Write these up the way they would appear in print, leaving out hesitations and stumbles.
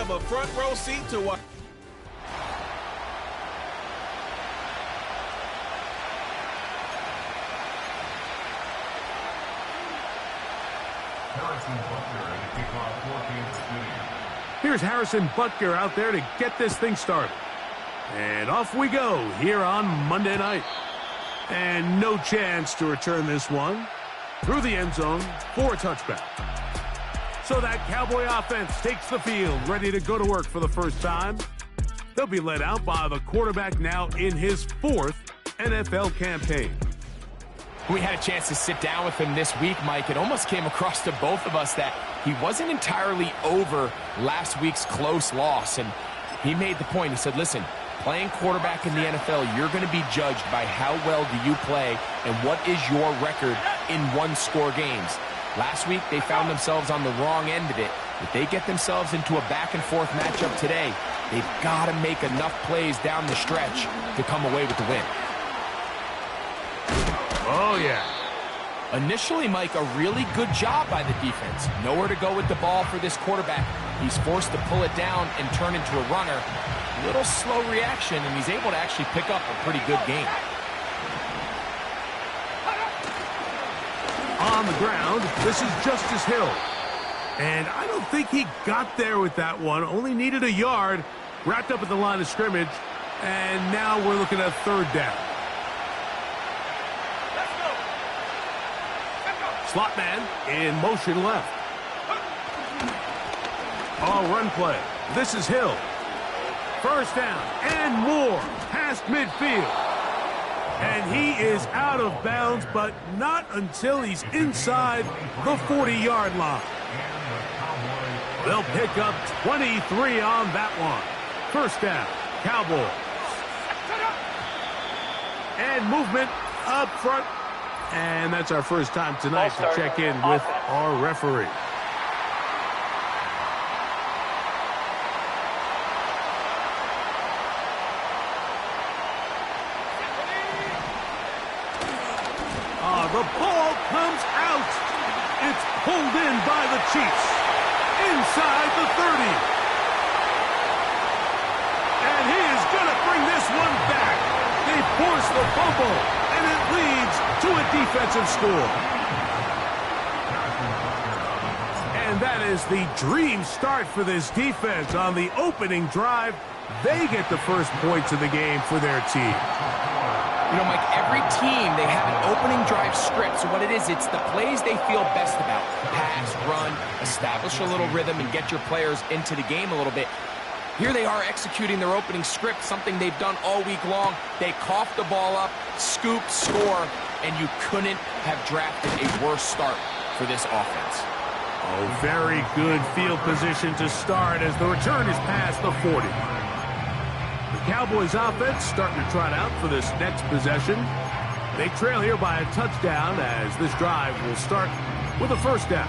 have a front row seat to what. Here's Harrison Butker out there to get this thing started. And off we go here on Monday night. And no chance to return this one through the end zone for a touchback. So that Cowboy offense takes the field, ready to go to work for the first time. They'll be led out by the quarterback now in his 4th NFL campaign. We had a chance to sit down with him this week, Mike. It almost came across to both of us that he wasn't entirely over last week's close loss. And he made the point. He said, listen, playing quarterback in the NFL, you're going to be judged by how well do you play and what is your record in one-score games. Last week, they found themselves on the wrong end of it. If they get themselves into a back-and-forth matchup today, they've got to make enough plays down the stretch to come away with the win. Oh, yeah. Initially, Mike, a really good job by the defense. Nowhere to go with the ball for this quarterback. He's forced to pull it down and turn into a runner. Little slow reaction, and he's able to actually pick up a pretty good game. On the ground, this is Justice Hill. And I don't think he got there with that one. Only needed a yard. Wrapped up at the line of scrimmage. And now we're looking at 3rd down. Slot man in motion left. Run play. This is Hill. First down and more past midfield. And he is out of bounds, but not until he's inside the 40-yard line. They'll pick up 23 on that one. First down, Cowboys. And movement up front. And that's our first time tonight to check in with our referee. The ball comes out. It's pulled in by the Chiefs. Inside the 30. And he is going to bring this one back. They force the fumble, and it leads to a defensive score. And that is the dream start for this defense on the opening drive. They get the first points of the game for their team. You know, Mike, every team, they have an opening drive script. So what it is, it's the plays they feel best about. Pass, run, establish a little rhythm, and get your players into the game a little bit. Here they are executing their opening script, something they've done all week long. They cough the ball up, scoop, score, and you couldn't have drafted a worse start for this offense. Oh, very good field position to start as the return is past the 40. The Cowboys offense starting to trot out for this next possession. They trail here by a touchdown as this drive will start with a first down.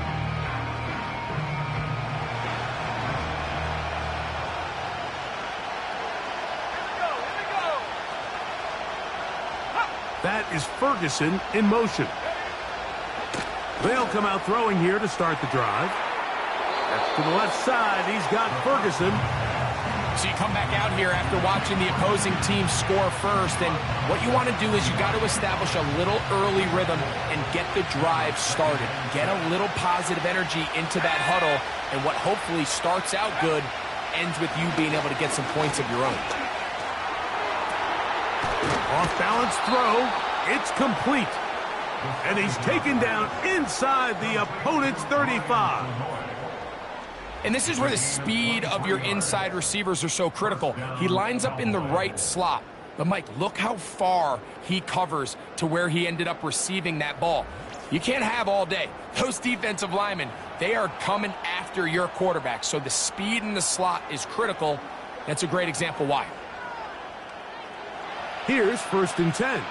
That is Ferguson in motion. They'll come out throwing here to start the drive. To the left side, he's got Ferguson. So you come back out here after watching the opposing team score first, and what you want to do is you got to establish a little early rhythm and get the drive started. Get a little positive energy into that huddle, and what hopefully starts out good ends with you being able to get some points of your own. Off-balance throw. It's complete. And he's taken down inside the opponent's 35. And this is where the speed of your inside receivers are so critical. He lines up in the right slot. But, Mike, look how far he covers to where he ended up receiving that ball. You can't have all day. Those defensive linemen, they are coming after your quarterback. So the speed in the slot is critical. That's a great example why. Here's 1st and 10.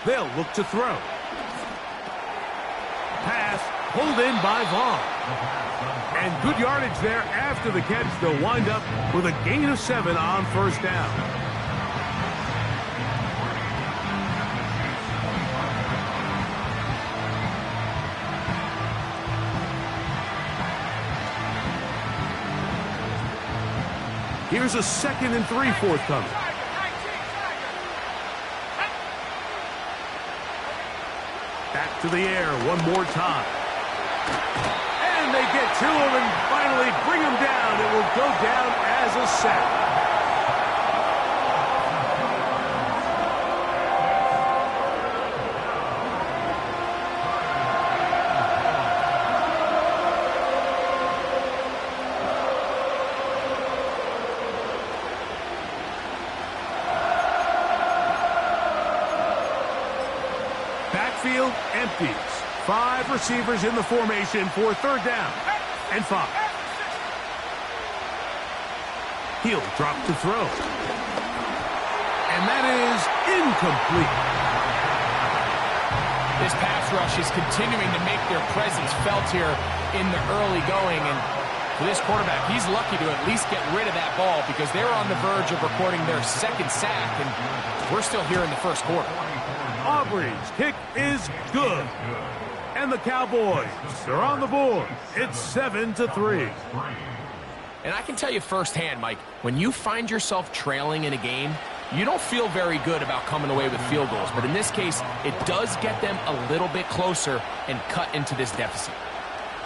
They'll look to throw. Pass pulled in by Vaughn. And good yardage there after the catch. They'll wind up with a gain of 7 on first down. Here's a 2nd and 3 forthcoming. Back to the air one more time. And they get to him and finally bring him down. It will go down as a sack. Backfield empties. 5 receivers in the formation for 3rd down and 5. He'll drop to throw. And that is incomplete. This pass rush is continuing to make their presence felt here in the early going. And for this quarterback, he's lucky to at least get rid of that ball because they were on the verge of recording their 2nd sack, and we're still here in the 1st quarter. Aubrey's kick is good. And the Cowboys are on the board. It's 7-3. And I can tell you firsthand, Mike, when you find yourself trailing in a game, you don't feel very good about coming away with field goals. But in this case, it does get them a little bit closer and cut into this deficit.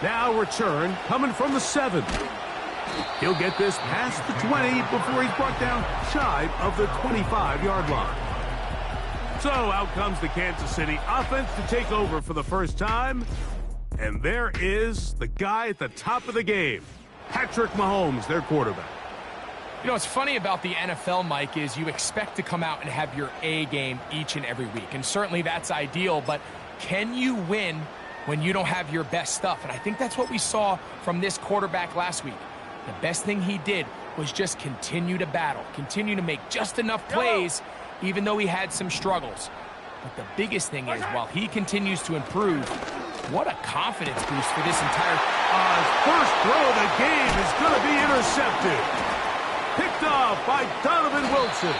Now return coming from the 7. He'll get this past the 20 before he's brought down shy of the 25-yard line. So out comes the Kansas City offense to take over for the first time. And there is the guy at the top of the game, Patrick Mahomes, their quarterback. You know, what's funny about the NFL, Mike, is you expect to come out and have your A game each and every week. And certainly that's ideal, but can you win when you don't have your best stuff? And I think that's what we saw from this quarterback last week. The best thing he did was just continue to battle, continue to make just enough plays, even though he had some struggles. But the biggest thing is, while he continues to improve, what a confidence boost for this entire... His first throw of the game is going to be intercepted. Picked off by Donovan Wilson.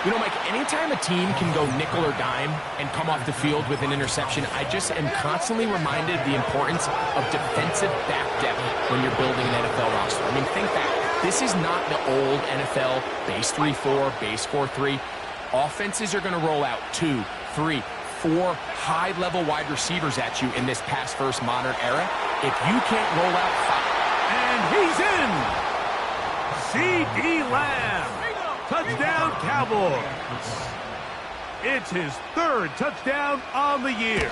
You know, Mike, anytime a team can go nickel or dime and come off the field with an interception, I just am constantly reminded of the importance of defensive back depth when you're building an NFL roster. I mean, think back. This is not the old NFL base 3-4, base 4-3. Offenses are going to roll out 2, 3, 4 high-level wide receivers at you in this pass-first modern era. If you can't roll out 5. And he's in. C.D. Lamb. Touchdown, Cowboys. It's his 3rd touchdown on the year.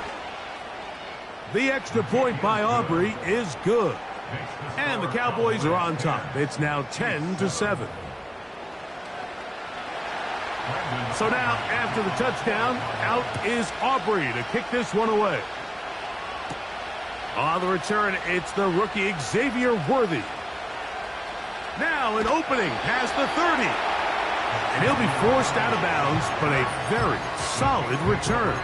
The extra point by Aubrey is good. And the Cowboys are on top. It's now 10-7. So now, after the touchdown, out is Aubrey to kick this one away. On the return, it's the rookie Xavier Worthy. Now an opening past the 30. And he'll be forced out of bounds, but a very solid return.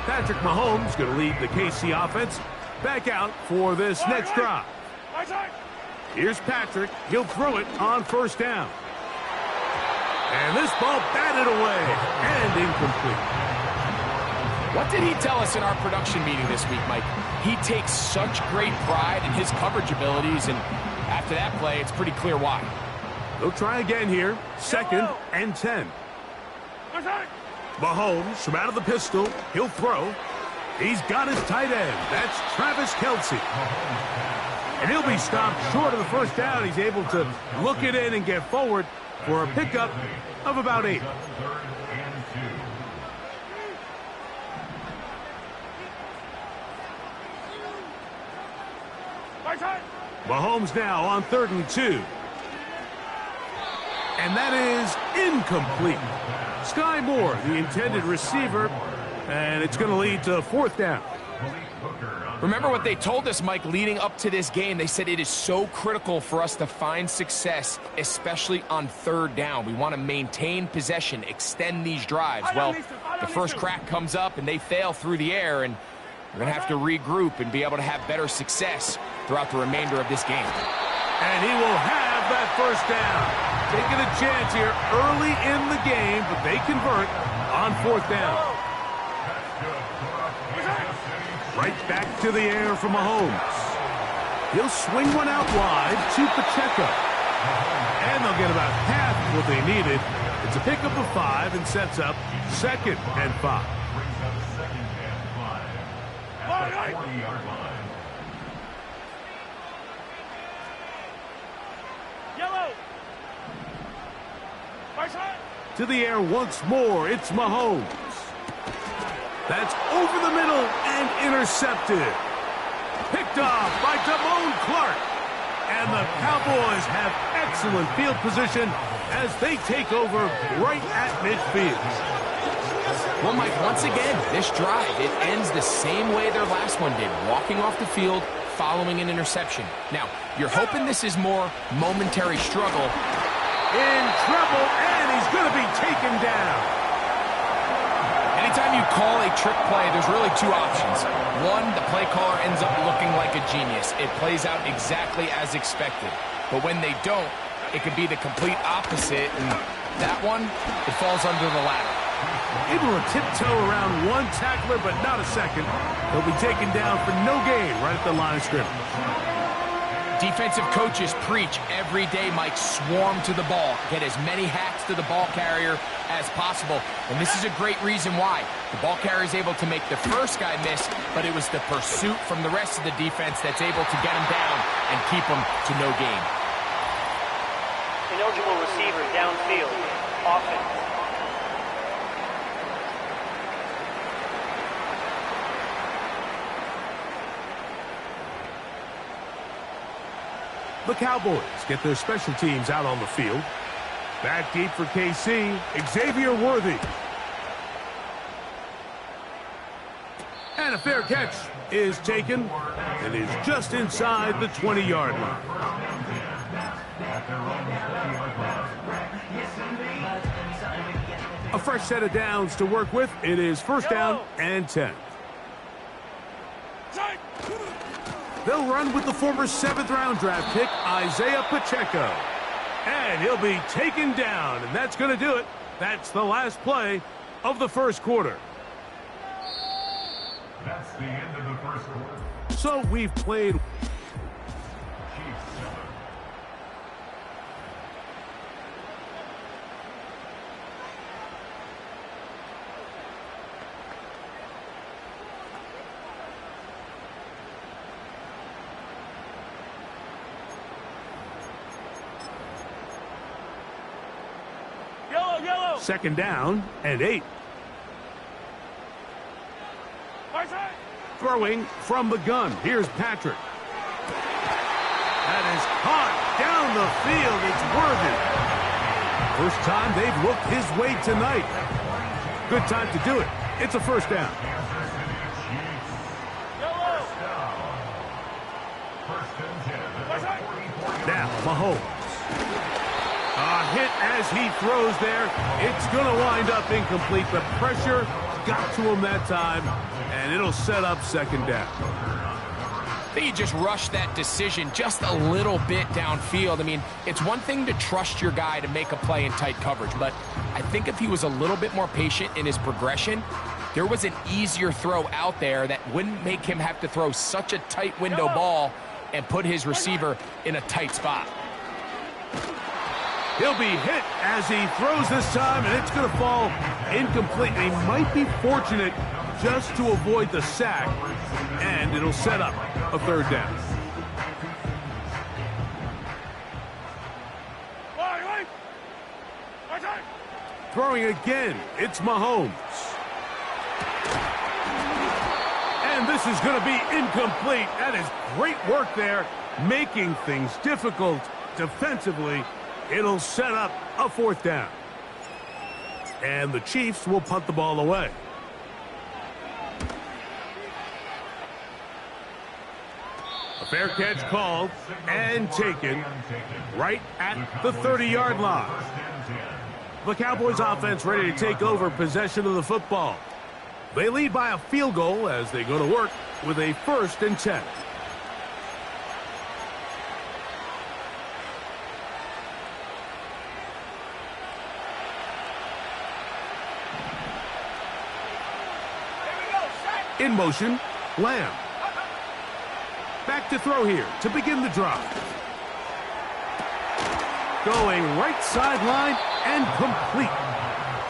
Patrick Mahomes going to lead the KC offense back out for this next drive. Here's Patrick. He'll throw it on 1st down. And this ball batted away and incomplete. What did he tell us in our production meeting this week, Mike? He takes such great pride in his coverage abilities, and after that play, it's pretty clear why. They'll try again here. 2nd and 10. Mahomes from out of the pistol. He'll throw. He's got his tight end. That's Travis Kelce. And he'll be stopped short of the 1st down. He's able to look it in and get forward for a pickup of about 8. Mahomes now on 3rd and 2. And that is incomplete. Sky Moore, the intended receiver, and it's going to lead to 4th down. Remember what they told us, Mike, leading up to this game. They said it is so critical for us to find success, especially on 3rd down. We want to maintain possession, extend these drives. Well, the first crack comes up and they fail through the air, and we're going to have to regroup and be able to have better success throughout the remainder of this game. And he will have that 1st down. Taking a chance here early in the game, but they convert on 4th down. Right back to the air for Mahomes. He'll swing one out wide to Pacheco. And they'll get about half what they needed. It's a pickup of 5 and sets up 2nd and 5. Yellow. To the air once more, it's Mahomes. That's over the middle and intercepted. Picked off by Damone Clark. And the Cowboys have excellent field position as they take over right at midfield. Well, Mike, once again, this drive, it ends the same way their last one did, walking off the field, following an interception. Now, you're hoping this is more momentary struggle. In trouble, and he's going to be taken down. Anytime you call a trick play, there's really 2 options. One, the play caller ends up looking like a genius. It plays out exactly as expected. But when they don't, it could be the complete opposite, and that one, it falls under the ladder. Able to tiptoe around one tackler, but not a second. He'll be taken down for no gain right at the line of scrimmage. Defensive coaches preach every day, Mike, swarm to the ball. Get as many hacks to the ball carrier as possible. And this is a great reason why. The ball carrier is able to make the first guy miss, but it was the pursuit from the rest of the defense that's able to get him down and keep him to no gain. Ineligible receiver downfield. Offense. The Cowboys get their special teams out on the field. Back deep for KC, Xavier Worthy. And a fair catch is taken and is just inside the 20-yard line. A fresh set of downs to work with. It is 1st down and 10. They'll run with the former 7th-round draft pick, Isaiah Pacheco. And he'll be taken down, and that's going to do it. That's the last play of the first quarter. That's the end of the first quarter. So we've played... Yellow. 2nd down and 8. Throwing from the gun. Here's Patrick. That is caught down the field. It's Worthy. First time they've looked his way tonight. Good time to do it. It's a 1st down. Now, Mahomes. A hit as he throws there. It's going to wind up incomplete. The pressure got to him that time, and it'll set up 2nd down. I think he just rushed that decision just a little bit downfield. I mean, it's one thing to trust your guy to make a play in tight coverage, but I think if he was a little bit more patient in his progression, there was an easier throw out there that wouldn't make him have to throw such a tight window ball and put his receiver in a tight spot. He'll be hit as he throws this time, and it's going to fall incomplete. He might be fortunate just to avoid the sack, and it'll set up a 3rd down. Throwing again, it's Mahomes. And this is going to be incomplete. That is great work there, making things difficult defensively. It'll set up a 4th down. And the Chiefs will punt the ball away. A fair catch called and taken right at the 30-yard line. The Cowboys offense ready to take over possession of the football. They lead by a field goal as they go to work with a 1st and 10. In motion, Lamb. Back to throw here to begin the drive. going right sideline and complete.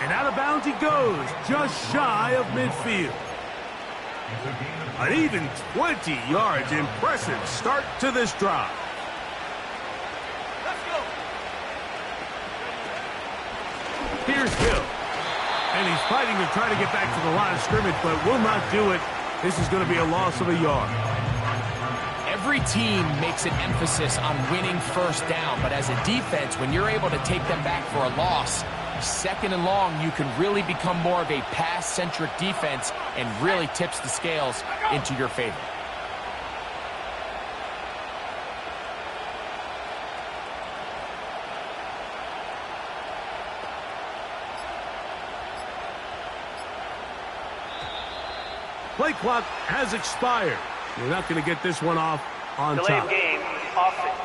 And out of bounds he goes, just shy of midfield. An even 20 yards. Impressive start to this drive. Let's go. Here's Hill. And he's fighting to try to get back to the line of scrimmage, but will not do it. This is going to be a loss of a yard. Every team makes an emphasis on winning first down, but as a defense, when you're able to take them back for a loss, second and long, you can really become more of a pass-centric defense and really tips the scales into your favor. Play clock has expired. We're not going to get this one off on Delay top. of game, offense.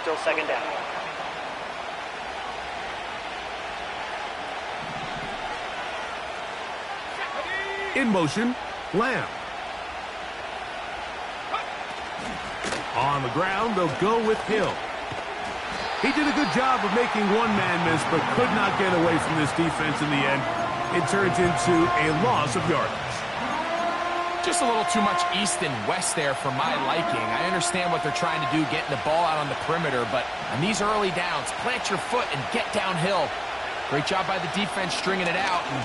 Still second down. In motion, Lamb. On the ground, they'll go with Hill. He did a good job of making one man miss, but could not get away from this defense in the end. It turns into a loss of yardage. Just a little too much east and west there for my liking. I understand what they're trying to do, getting the ball out on the perimeter, but on these early downs, plant your foot and get downhill. Great job by the defense stringing it out, and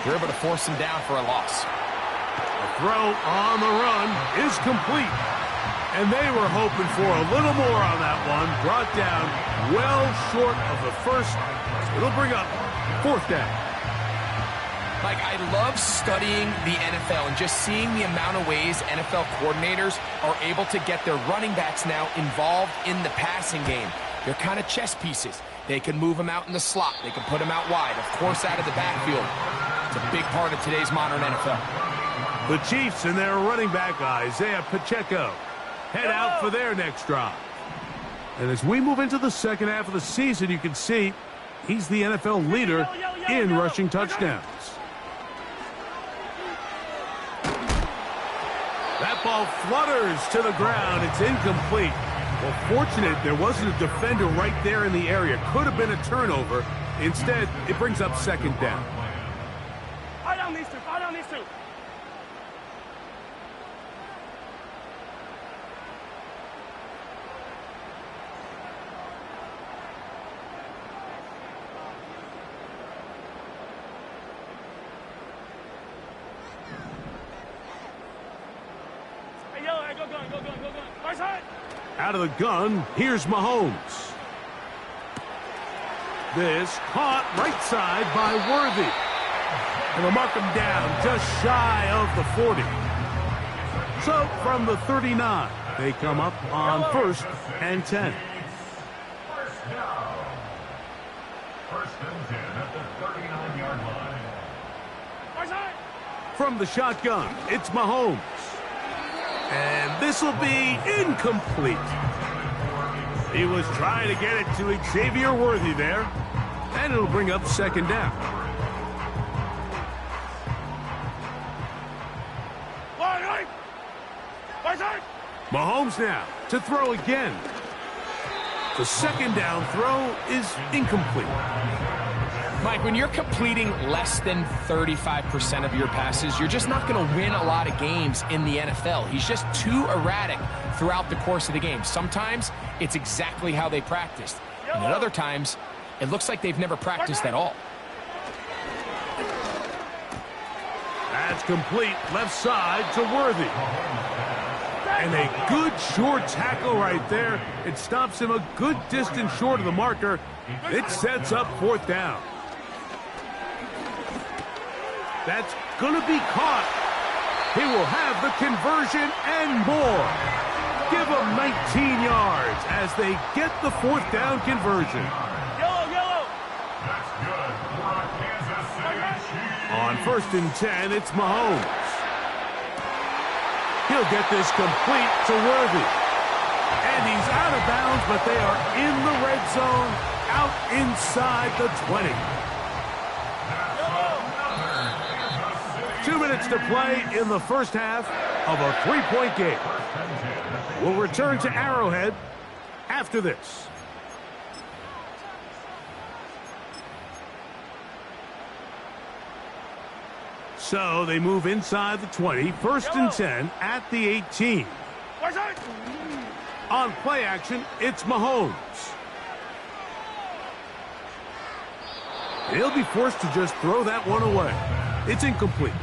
they're able to force them down for a loss. The throw on the run is complete. And they were hoping for a little more on that one. Brought down well short of the first. So it'll bring up fourth down. Mike, I love studying the NFL and just seeing the amount of ways NFL coordinators are able to get their running backs now involved in the passing game. They're kind of chess pieces. They can move them out in the slot. They can put them out wide. Of course, out of the backfield. It's a big part of today's modern NFL. The Chiefs and their running back, Isaiah Pacheco, head out for their next drive. And as we move into the second half of the season, you can see he's the NFL leader in rushing touchdowns. That ball flutters to the ground. It's incomplete. Well, fortunate there wasn't a defender right there in the area. Could have been a turnover. Instead, it brings up second down. Fall down these two. Fall down these two. Out of the gun, here's Mahomes. This caught right side by Worthy. And they'll mark him down just shy of the 40. So from the 39, they come up on 1st and 10. First down. 1st and 10 at the 39-yard line. From the shotgun, it's Mahomes. And this will be incomplete. He was trying to get it to Xavier Worthy there. And it'll bring up second down. Mahomes now to throw again. The second down throw is incomplete. Mike, when you're completing less than 35% of your passes, you're just not going to win a lot of games in the NFL. He's just too erratic throughout the course of the game. Sometimes it's exactly how they practiced. And at other times, it looks like they've never practiced at all. That's complete left side to Worthy. And a good short tackle right there. It stops him a good distance short of the marker. It sets up fourth down. That's going to be caught. He will have the conversion and more. Give him 19 yards as they get the fourth down conversion. Yellow. That's good for a Kansas City Chiefs. On 1st and 10, it's Mahomes. He'll get this complete to Worthy. And he's out of bounds, but they are in the red zone, out inside the 20. 2 minutes to play in the first half of a 3-point game. We'll return to Arrowhead after this. So they move inside the 20, first and 10 at the 18. On play action, it's Mahomes. He'll be forced to just throw that one away. It's incomplete.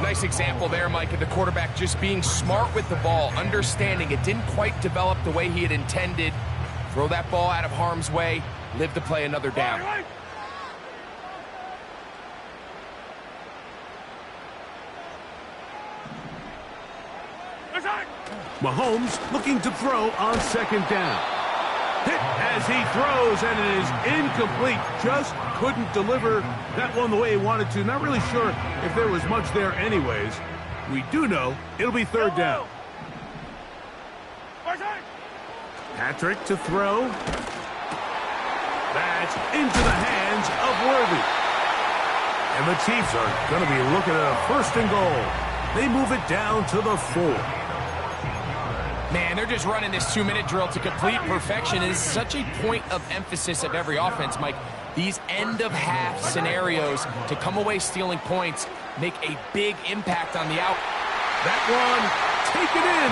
Nice example there, Mike, of the quarterback just being smart with the ball, understanding it didn't quite develop the way he had intended. Throw that ball out of harm's way, live to play another down. Mahomes looking to throw on second down. Hit as he throws, and it is incomplete. Just couldn't deliver that one the way he wanted to. Not really sure if there was much there anyways. We do know it'll be third down. Patrick to throw. That's into the hands of Worthy. And the Chiefs are going to be looking at a first and goal. They move it down to the 4. Man, they're just running this 2-minute drill to complete perfection. It is such a point of emphasis of every offense, Mike. These end-of-half scenarios to come away stealing points make a big impact on the out. That one, take it in.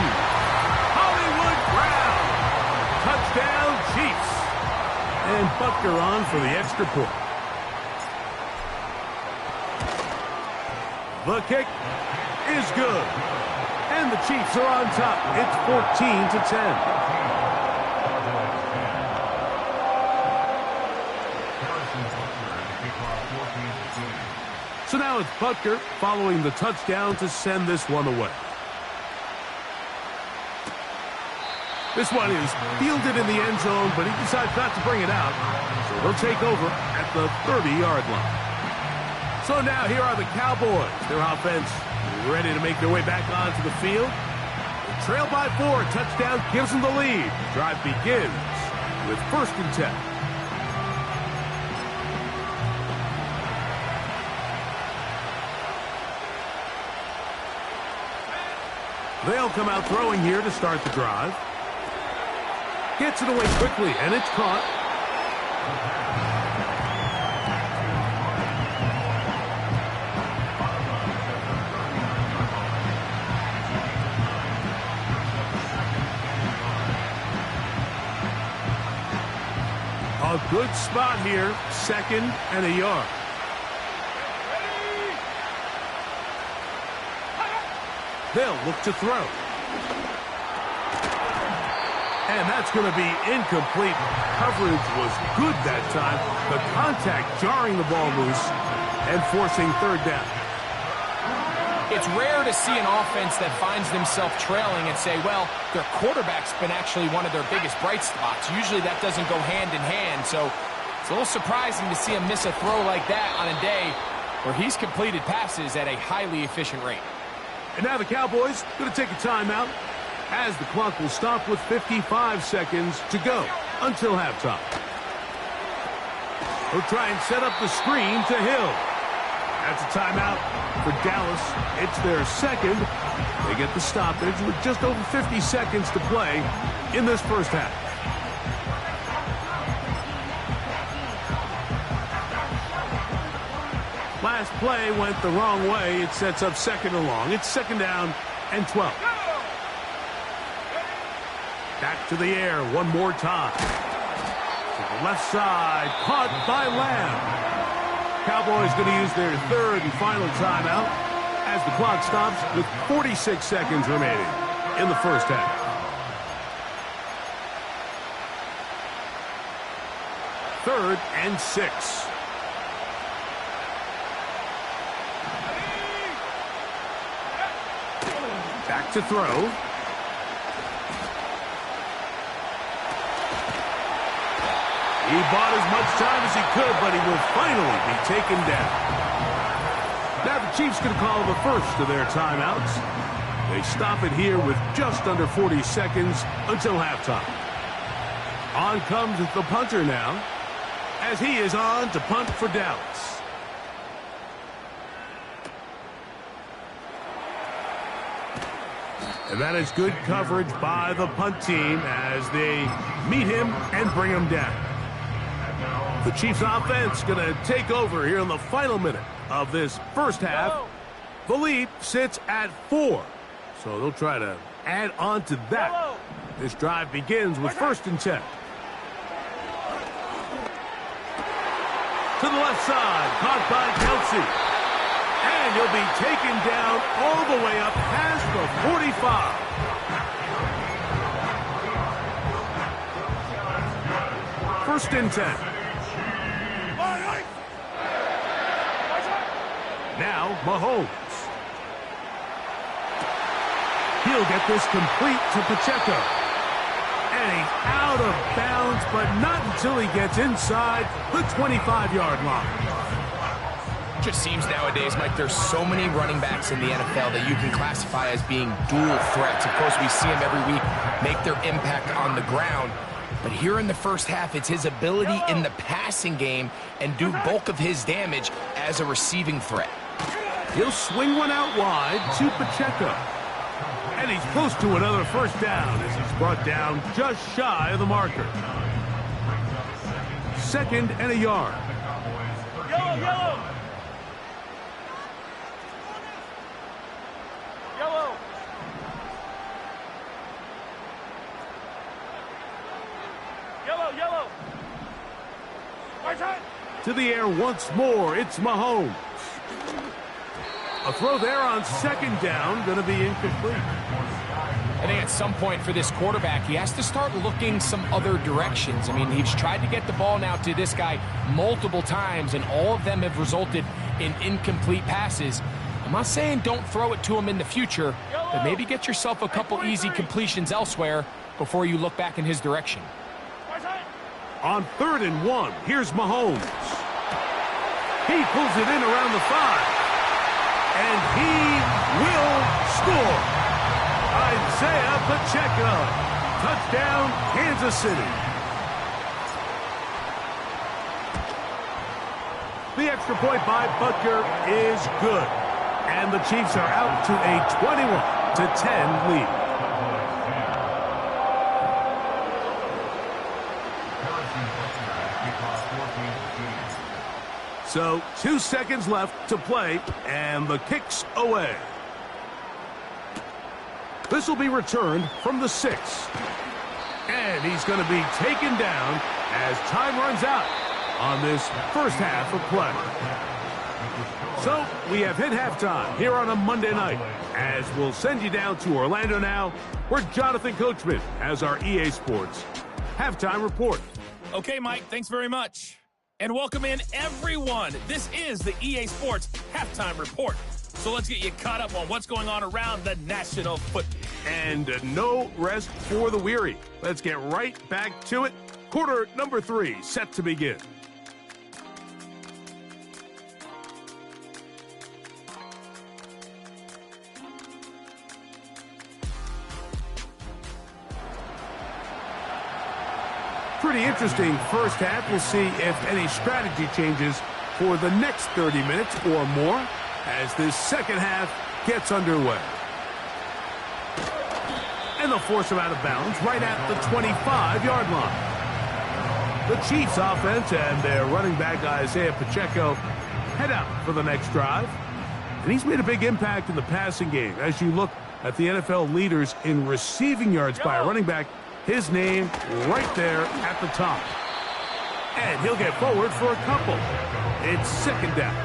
Hollywood Brown. Touchdown, Chiefs. And Butker on for the extra point. The kick is good. And the Chiefs are on top. It's 14-10. So now it's Butker following the touchdown to send this one away. This one is fielded in the end zone, but he decides not to bring it out. So he'll take over at the 30-yard line. So now here are the Cowboys. Their offense ready to make their way back onto the field. They trail by 4. Touchdown gives them the lead. Drive begins with first and 10. They'll come out throwing here to start the drive. Gets it away quickly, and it's caught. A good spot here, second and a yard. They'll look to throw. And that's going to be incomplete. Coverage was good that time. The contact jarring the ball loose and forcing third down. It's rare to see an offense that finds themselves trailing and say, well, their quarterback's been actually one of their biggest bright spots. Usually that doesn't go hand in hand, so it's a little surprising to see him miss a throw like that on a day where he's completed passes at a highly efficient rate. And now the Cowboys going to take a timeout as the clock will stop with 55 seconds to go until halftime. They'll try and set up the screen to Hill. That's a timeout for Dallas. It's their second. They get the stoppage with just over 50 seconds to play in this first half. Last play went the wrong way. It sets up second and long. It's second down and 12. Back to the air one more time. To the left side, caught by Lamb. Cowboys going to use their third and final timeout as the clock stops with 46 seconds remaining in the first half. Third and 6. Back to throw. He bought as much time as he could, but he will finally be taken down. Now the Chiefs going to call the first of their timeouts. They stop it here with just under 40 seconds until halftime. On comes the punter now, as he is on to punt for Dallas. And that is good coverage by the punt team as they meet him and bring him down. The Chiefs offense going to take over here in the final minute of this first half. The lead sits at 4, so they'll try to add on to that. This drive begins with 1st and 10. To the left side, caught by Kelsey. And he'll be taken down all the way up past the 45. First and 10. Now, Mahomes. He'll get this complete to Pacheco. And he's out of bounds, but not until he gets inside the 25-yard line. Just seems nowadays, Mike, there's so many running backs in the NFL that you can classify as being dual threats. Of course, we see them every week make their impact on the ground. But here in the first half, it's his ability in the passing game and do bulk of his damage as a receiving threat. He'll swing one out wide to Pacheco. And he's close to another first down as he's brought down just shy of the marker. 2nd and a yard. Yellow, yellow. Yellow. Yellow, yellow. Right side. To the air once more, it's Mahomes. A throw there on 2nd down, going to be incomplete. I think at some point for this quarterback, he has to start looking some other directions. I mean, he's tried to get the ball now to this guy multiple times, and all of them have resulted in incomplete passes. I'm not saying don't throw it to him in the future, but maybe get yourself a couple easy completions elsewhere before you look back in his direction. On 3rd and 1, here's Mahomes. He pulls it in around the 5. And he will score. Isaiah Pacheco. Touchdown, Kansas City. The extra point by Butker is good. And the Chiefs are out to a 21-10 lead. So 2 seconds left to play, and the kick's away. This will be returned from the 6. And he's going to be taken down as time runs out on this first half of play. So we have hit halftime here on a Monday night, as we'll send you down to Orlando now, where Jonathan Coachman has our EA Sports halftime report. Okay, Mike, thanks very much. And welcome in, everyone. This is the EA Sports Halftime Report. So let's get you caught up on what's going on around the National Football. And no rest for the weary. Let's get right back to it. Quarter number 3 set to begin. Pretty interesting first half. We'll see if any strategy changes for the next 30 minutes or more as this second half gets underway. And they'll force him out of bounds right at the 25-yard line. The Chiefs offense and their running back Isaiah Pacheco head out for the next drive. And he's made a big impact in the passing game. As you look at the NFL leaders in receiving yards by a running back, his name right there at the top. And he'll get forward for a couple. It's 2nd down.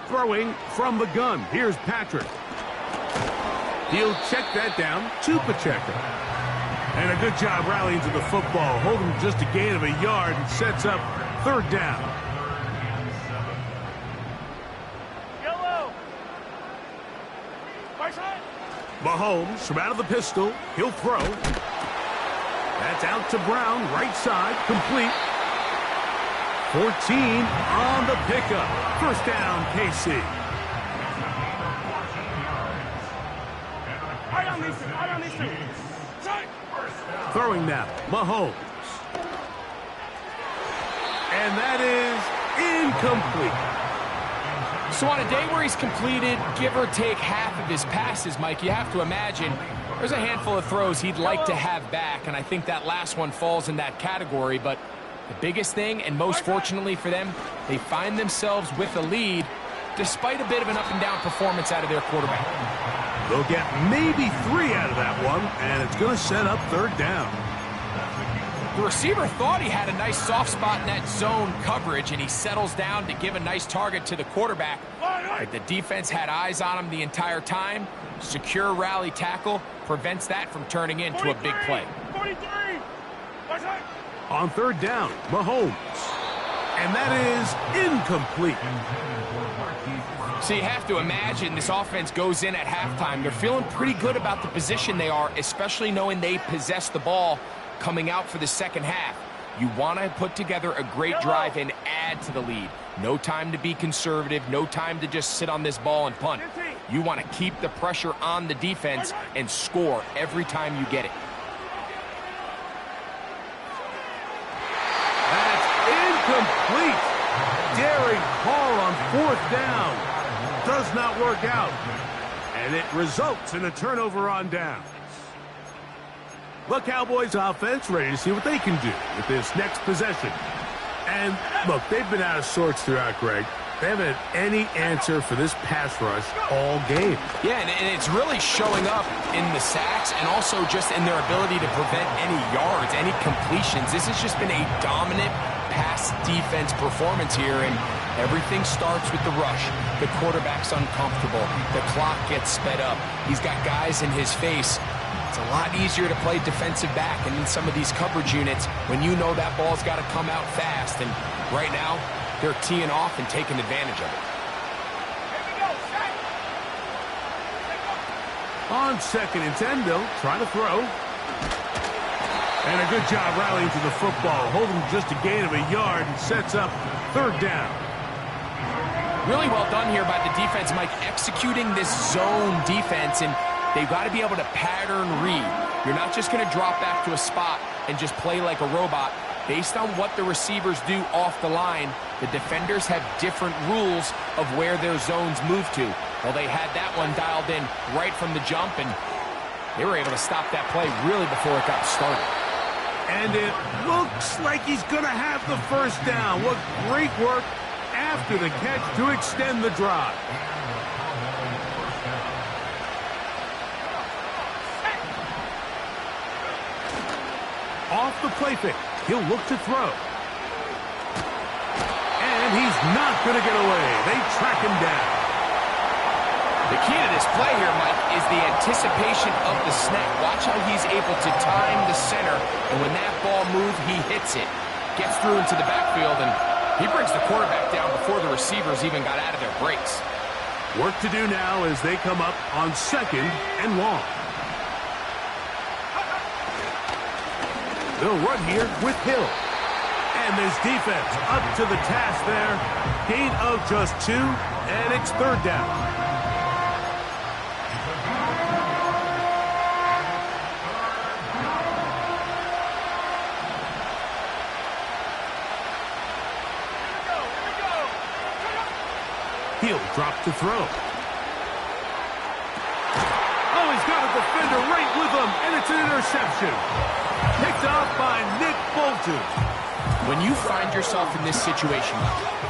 Throwing from the gun. Here's Patrick. He'll check that down to Pacheco. And a good job rallying to the football. Holding just a gain of a yard and sets up 3rd down. Yellow. Right side. Mahomes from out of the pistol. He'll throw. That's out to Brown. Right side. Complete. 14 on the pickup. First down, KC. Right on these two. Right on these two. Side. Throwing now, Mahomes. And that is incomplete. So on a day where he's completed, give or take half of his passes, Mike, you have to imagine there's a handful of throws he'd like to have back, and I think that last one falls in that category. But the biggest thing, and most fortunately for them, they find themselves with a lead despite a bit of an up-and-down performance out of their quarterback. They'll get maybe 3 out of that one, and it's going to set up third down. The receiver thought he had a nice soft spot in that zone coverage, and he settles down to give a nice target to the quarterback. But the defense had eyes on him the entire time. Secure rally tackle prevents that from turning into a big play. 43. On third down, Mahomes. And that is incomplete. So you have to imagine this offense goes in at halftime. They're feeling pretty good about the position they are, especially knowing they possess the ball coming out for the second half. You want to put together a great drive and add to the lead. No time to be conservative, no time to just sit on this ball and punt. You want to keep the pressure on the defense and score every time you get it. That's incomplete. Daring call on fourth down. Does not work out. And it results in a turnover on downs. The Cowboys offense ready to see what they can do with this next possession. And look, they've been out of sorts throughout, Greg. They haven't had any answer for this pass rush all game. Yeah, and it's really showing up in the sacks and also just in their ability to prevent any yards, any completions. This has just been a dominant pass defense performance here, and everything starts with the rush. The quarterback's uncomfortable. The clock gets sped up. He's got guys in his face. It's a lot easier to play defensive back and in some of these coverage units when you know that ball's got to come out fast. And right now, they're teeing off and taking advantage of it. On 2nd and 10, they'll try to throw. And a good job rallying to the football, holding just a gain of a yard and sets up third down. Really well done here by the defense, Mike, executing this zone defense, and they've got to be able to pattern read. You're not just going to drop back to a spot and just play like a robot. Based on what the receivers do off the line, the defenders have different rules of where their zones move to. Well, they had that one dialed in right from the jump, and they were able to stop that play really before it got started. And it looks like he's going to have the first down. What great work after the catch to extend the drive. Off the play fake, he'll look to throw. And he's not going to get away. They track him down. The key to this play here, Mike, is the anticipation of the snap. Watch how he's able to time the center, and when that ball moves, he hits it. Gets through into the backfield, and he brings the quarterback down before the receivers even got out of their breaks. Work to do now as they come up on 2nd and long. They'll run here with Hill. And this defense up to the task there. Gain of just 2, and it's third down. He'll drop to throw. Oh, he's got a defender right with him, and it's an interception. Picked off by Nick Bolton. When you find yourself in this situation,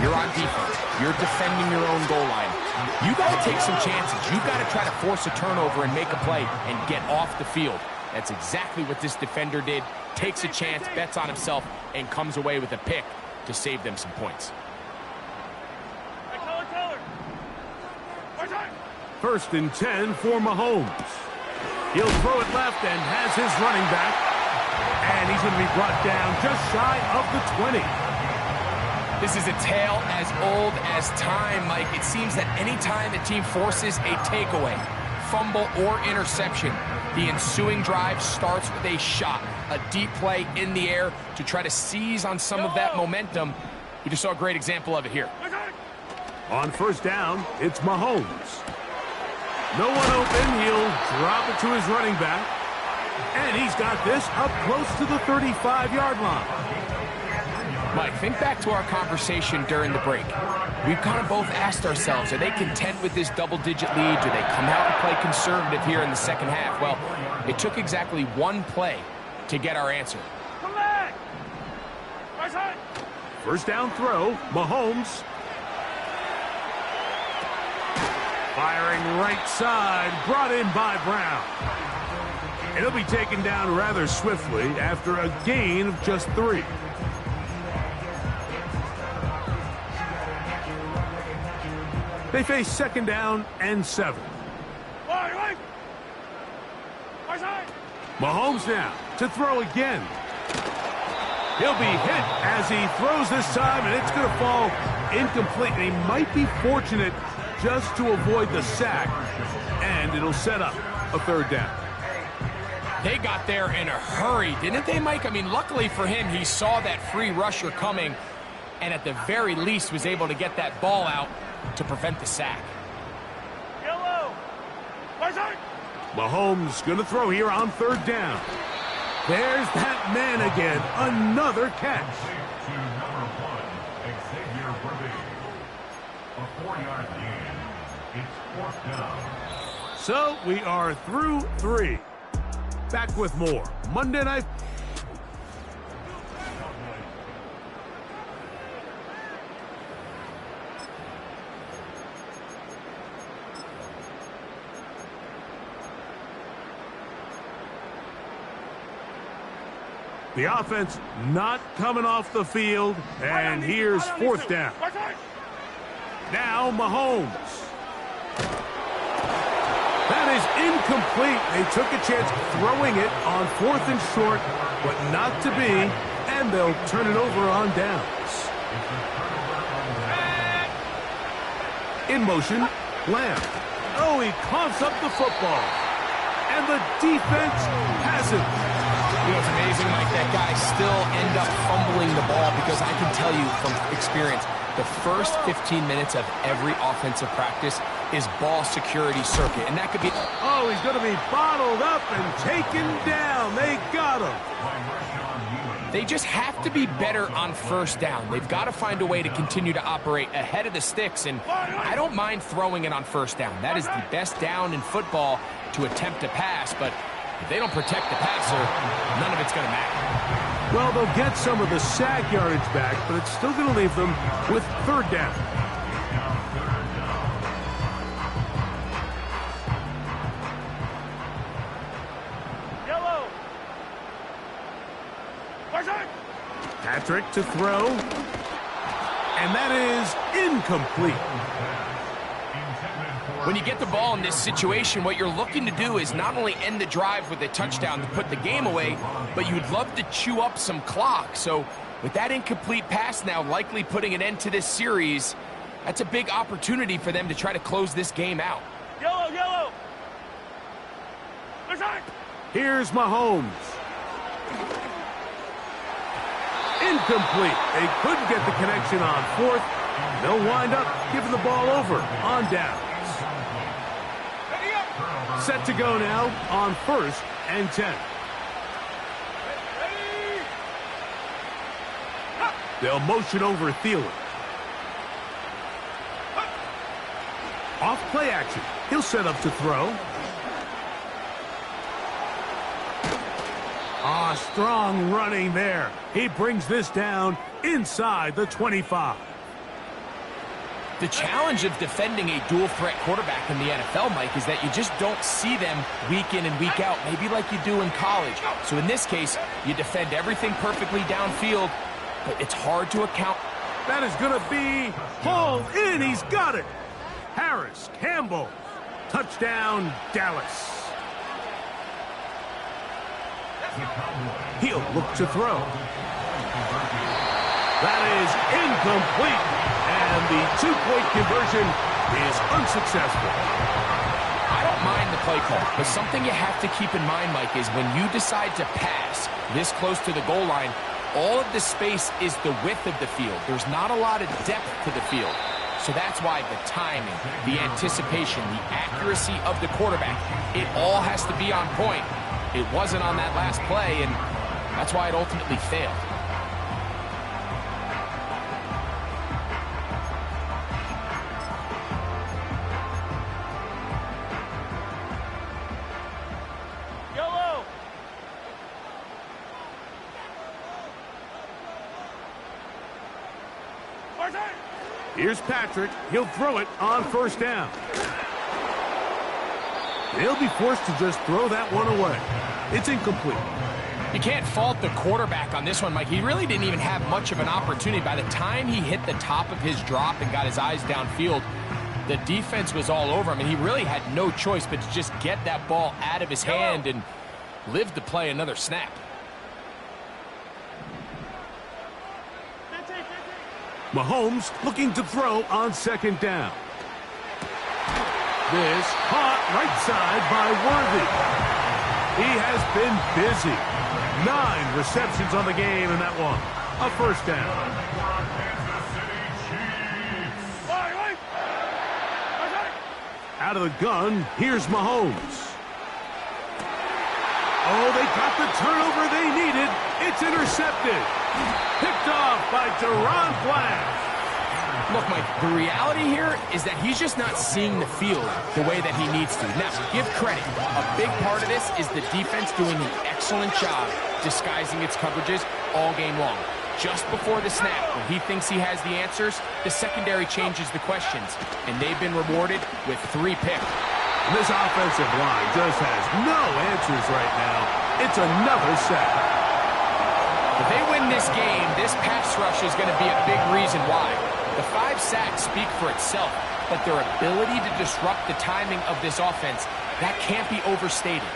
you're on defense, you're defending your own goal line, you got to take some chances. You've got to try to force a turnover and make a play and get off the field. That's exactly what this defender did. Takes a chance, bets on himself, and comes away with a pick to save them some points. 1st and 10 for Mahomes. He'll throw it left and has his running back. And he's going to be brought down just shy of the 20. This is a tale as old as time, Mike. It seems that any time the team forces a takeaway, fumble, or interception, the ensuing drive starts with a shot, a deep play in the air to try to seize on some of that momentum. We just saw a great example of it here. On 1st down, it's Mahomes. No one open, he'll drop it to his running back. And he's got this up close to the 35-yard line. Mike, think back to our conversation during the break. We've kind of both asked ourselves, are they content with this double-digit lead? Do they come out and play conservative here in the second half? Well, it took exactly one play to get our answer. Come back! Right side! First down throw, Mahomes. Firing right side, brought in by Brown. And he'll be taken down rather swiftly after a gain of just 3. They face second down and 7. Right side! Mahomes now to throw again. He'll be hit as he throws this time, and it's going to fall incomplete. And he might be fortunate just to avoid the sack, and it'll set up a third down. They got there in a hurry, didn't they, Mike? I mean, luckily for him, he saw that free rusher coming, and at the very least was able to get that ball out to prevent the sack. Yellow! Right side! Mahomes going to throw here on third down. There's that man again. Another catch. To number 1, Xavier Worthy. A 4-yard gain. It's 4th down. So we are through 3. Back with more Monday Night. The offense not coming off the field, and here's 4th down. Now Mahomes. That is incomplete. They took a chance throwing it on 4th and short, but not to be, and they'll turn it over on downs. In motion, Lamb. Oh, he coughs up the football, and the defense has it. You know, it's amazing, Mike, that guys still end up fumbling the ball, because I can tell you from experience, the first 15 minutes of every offensive practice is ball security circuit, and that could be... Oh, he's going to be bottled up and taken down. They got him. They just have to be better on first down. They've got to find a way to continue to operate ahead of the sticks, and I don't mind throwing it on first down. That is the best down in football to attempt to pass, but if they don't protect the passer, none of it's going to matter. Well, they'll get some of the sack yardage back, but it's still going to leave them with third down. Yellow! Right side! Patrick to throw, and that is incomplete. When you get the ball in this situation, what you're looking to do is not only end the drive with a touchdown to put the game away, but you'd love to chew up some clock. So with that incomplete pass now likely putting an end to this series, that's a big opportunity for them to try to close this game out. Yellow, yellow! Right side! Here's Mahomes. Incomplete. They couldn't get the connection on 4th. They'll wind up giving the ball over on down. Set to go now on 1st and 10. They'll motion over Thielen. Off play action. He'll set up to throw. Strong running there. He brings this down inside the 25. The challenge of defending a dual-threat quarterback in the NFL, Mike, is that you just don't see them week in and week out, maybe like you do in college. So in this case, you defend everything perfectly downfield, but it's hard to account. That is going to be hauled in. He's got it. Harris, Campbell, touchdown, Dallas. He'll look to throw. That is incomplete. And the two-point conversion is unsuccessful. I don't mind the play call, but something you have to keep in mind, Mike, is when you decide to pass this close to the goal line, all of the space is the width of the field. There's not a lot of depth to the field. So that's why the timing, the anticipation, the accuracy of the quarterback, it all has to be on point. It wasn't on that last play, and that's why it ultimately failed. Yellow. Martin. Here's Patrick. He'll throw it on first down. They'll be forced to just throw that one away. It's incomplete. You can't fault the quarterback on this one, Mike. He really didn't even have much of an opportunity. By the time he hit the top of his drop and got his eyes downfield, the defense was all over him, and he really had no choice but to just get that ball out of his hand and live to play another snap. Mahomes looking to throw on second down. This caught right side by Worthy. He has been busy. 9 receptions on the game in that one. A first down. Out of the gun, here's Mahomes. Oh, they got the turnover they needed. It's intercepted. Picked off by Deron Flash. Look, Mike, the reality here is that he's just not seeing the field the way that he needs to. Now, give credit. A big part of this is the defense doing an excellent job disguising its coverages all game long. Just before the snap, when he thinks he has the answers, the secondary changes the questions, and they've been rewarded with 3 picks. This offensive line just has no answers right now. It's another sack. If they win this game, this pass rush is going to be a big reason why. The 5 sacks speak for itself, but their ability to disrupt the timing of this offense, that can't be overstated.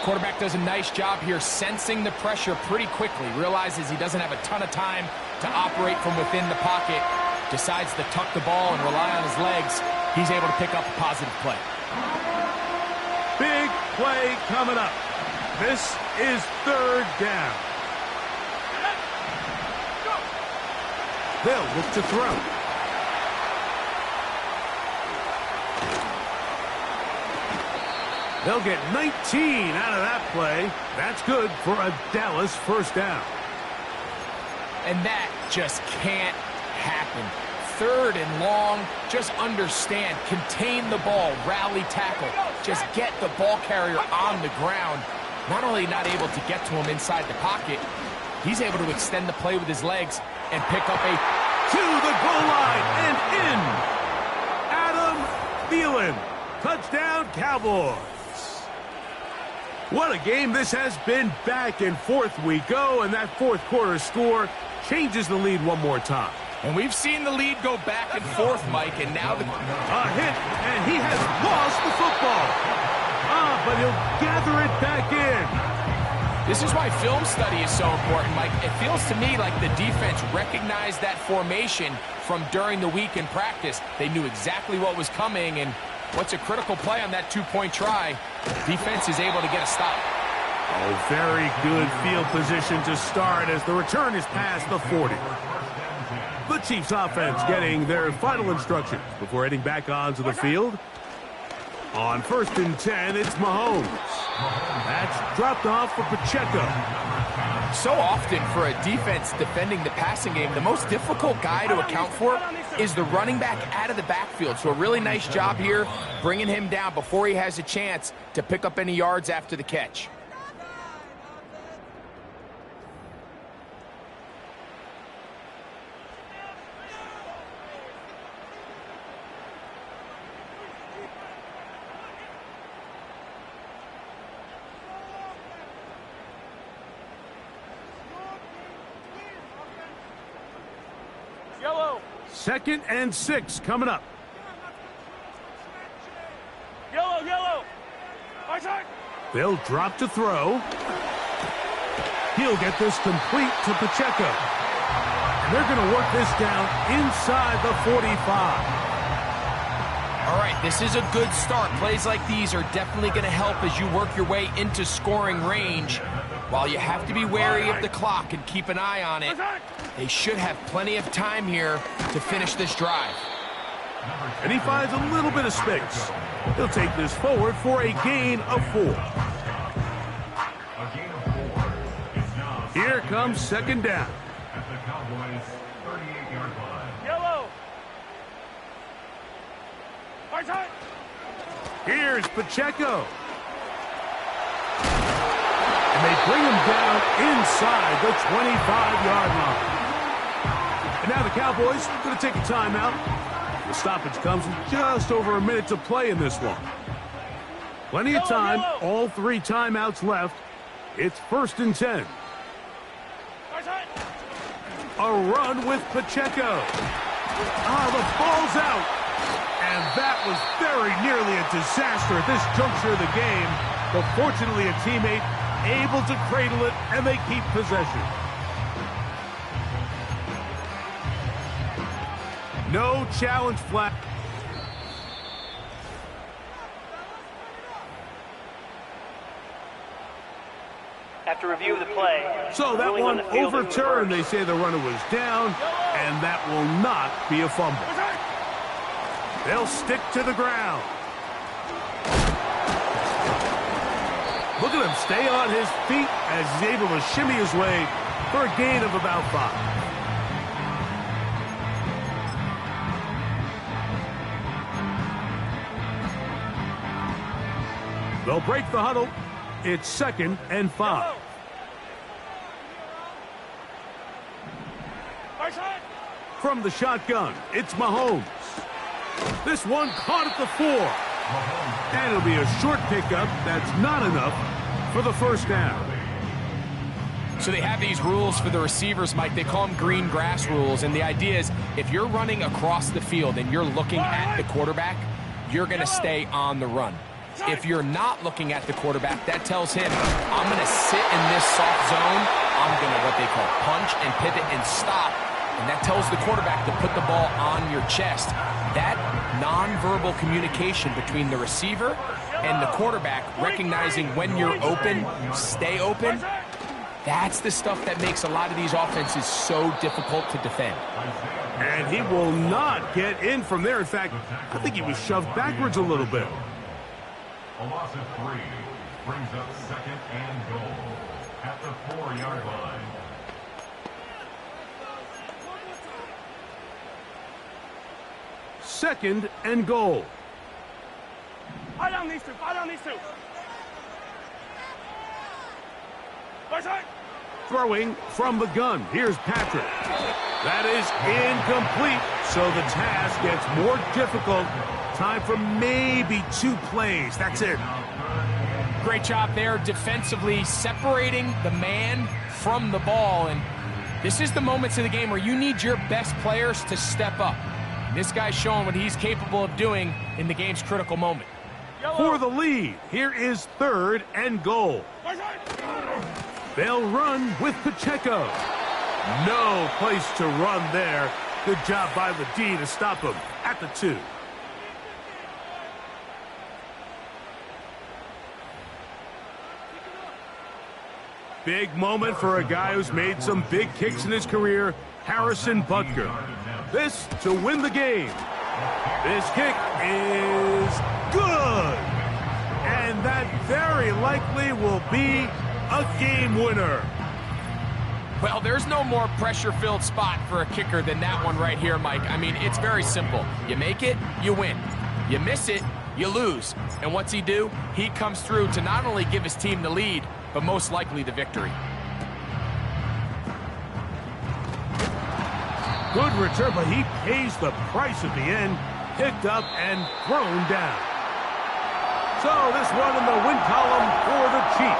Quarterback does a nice job here sensing the pressure pretty quickly, realizes he doesn't have a ton of time to operate from within the pocket, decides to tuck the ball and rely on his legs. He's able to pick up a positive play. Big play coming up. This is third down. They'll look to throw. They'll get 19 out of that play. That's good for a Dallas first down. And that just can't happen. Third and long, just understand, contain the ball, rally tackle. Just get the ball carrier on the ground. Not only not able to get to him inside the pocket, he's able to extend the play with his legs and pick up a to the goal line and in. Adam Thielen. Touchdown, Cowboys. What a game this has been. Back and forth we go, and that fourth quarter score changes the lead one more time. And we've seen the lead go back and forth, Mike, and now the... A hit, and he has lost the football. But he'll gather it back in. This is why film study is so important, Mike. It feels to me like the defense recognized that formation from during the week in practice. They knew exactly what was coming, and what's a critical play on that 2-point try? Defense is able to get a stop. Oh, very good field position to start as the return is past the 40. The Chiefs offense getting their final instructions before heading back onto the field. On 1st and 10, it's Mahomes. That's dropped off for Pacheco. So often for a defense defending the passing game, the most difficult guy to account for is the running back out of the backfield. So a really nice job here bringing him down before he has a chance to pick up any yards after the catch. Yellow. 2nd and 6 coming up. Yellow. Martin. They'll drop to throw. He'll get this complete to Pacheco. And they're going to work this down inside the 45. All right, this is a good start. Plays like these are definitely going to help as you work your way into scoring range. While you have to be wary of the clock and keep an eye on it, they should have plenty of time here to finish this drive. And he finds a little bit of space. He'll take this forward for a gain of 4. A gain of 4 is now Here comes second down. at the Cowboys' 38-yard line. Yellow. Hard time. Here's Pacheco. And they bring him down inside the 25-yard line. And now the Cowboys are going to take a timeout. The stoppage comes with just over a minute to play in this one. Plenty of time, all 3 timeouts left. It's 1st and 10. Hard time. A run with Pacheco. The ball's out. And that was very nearly a disaster at this juncture of the game. But fortunately, a teammate able to cradle it, and they keep possession. No challenge flag. After review of the play, So that ruling on one the field is overturned. They reversed. say the runner was down, and that will not be a fumble. They'll stick to the ground. Look at him stay on his feet as he's able to shimmy his way for a gain of about 5. They'll break the huddle. It's 2nd and 5. Hard time. From the shotgun, it's Mahomes. This one caught at the 4. And it'll be a short pickup. That's not enough for the 1st down. So they have these rules for the receivers, Mike. They call them green grass rules. And the idea is if you're running across the field and you're looking at the quarterback, you're going to stay on the run. If you're not looking at the quarterback, that tells him, I'm going to sit in this soft zone. I'm going to what they call punch and pivot and stop. And that tells the quarterback to put the ball on your chest. That nonverbal communication between the receiver and the quarterback, recognizing when you're open, stay open, that's the stuff that makes a lot of these offenses so difficult to defend. And he will not get in from there. In fact, I think he was shoved backwards a little bit. A loss of 3 brings up 2nd and goal at the 4-yard line. Second and goal. Fire down these two. Fire down these two. Hard time. Throwing from the gun. Here's Patrick. That is incomplete, so the task gets more difficult. Time for maybe 2 plays. That's it. Great job there defensively, separating the man from the ball. And this is the moments of the game where you need your best players to step up. And this guy's showing what he's capable of doing in the game's critical moment. For the lead, here is 3rd and goal. Hard time. They'll run with Pacheco. No place to run there. Good job by the D to stop him at the 2. Big moment for a guy who's made some big kicks in his career, Harrison Butker. This to win the game. This kick is good. And that very likely will be a game winner. Well, there's no more pressure-filled spot for a kicker than that one right here, Mike. I mean, it's very simple. You make it, you win. You miss it, you lose. And what's he do? He comes through to not only give his team the lead, but most likely the victory. Good return, but he pays the price at the end. Picked up and thrown down. So this one in the win column for the Chiefs.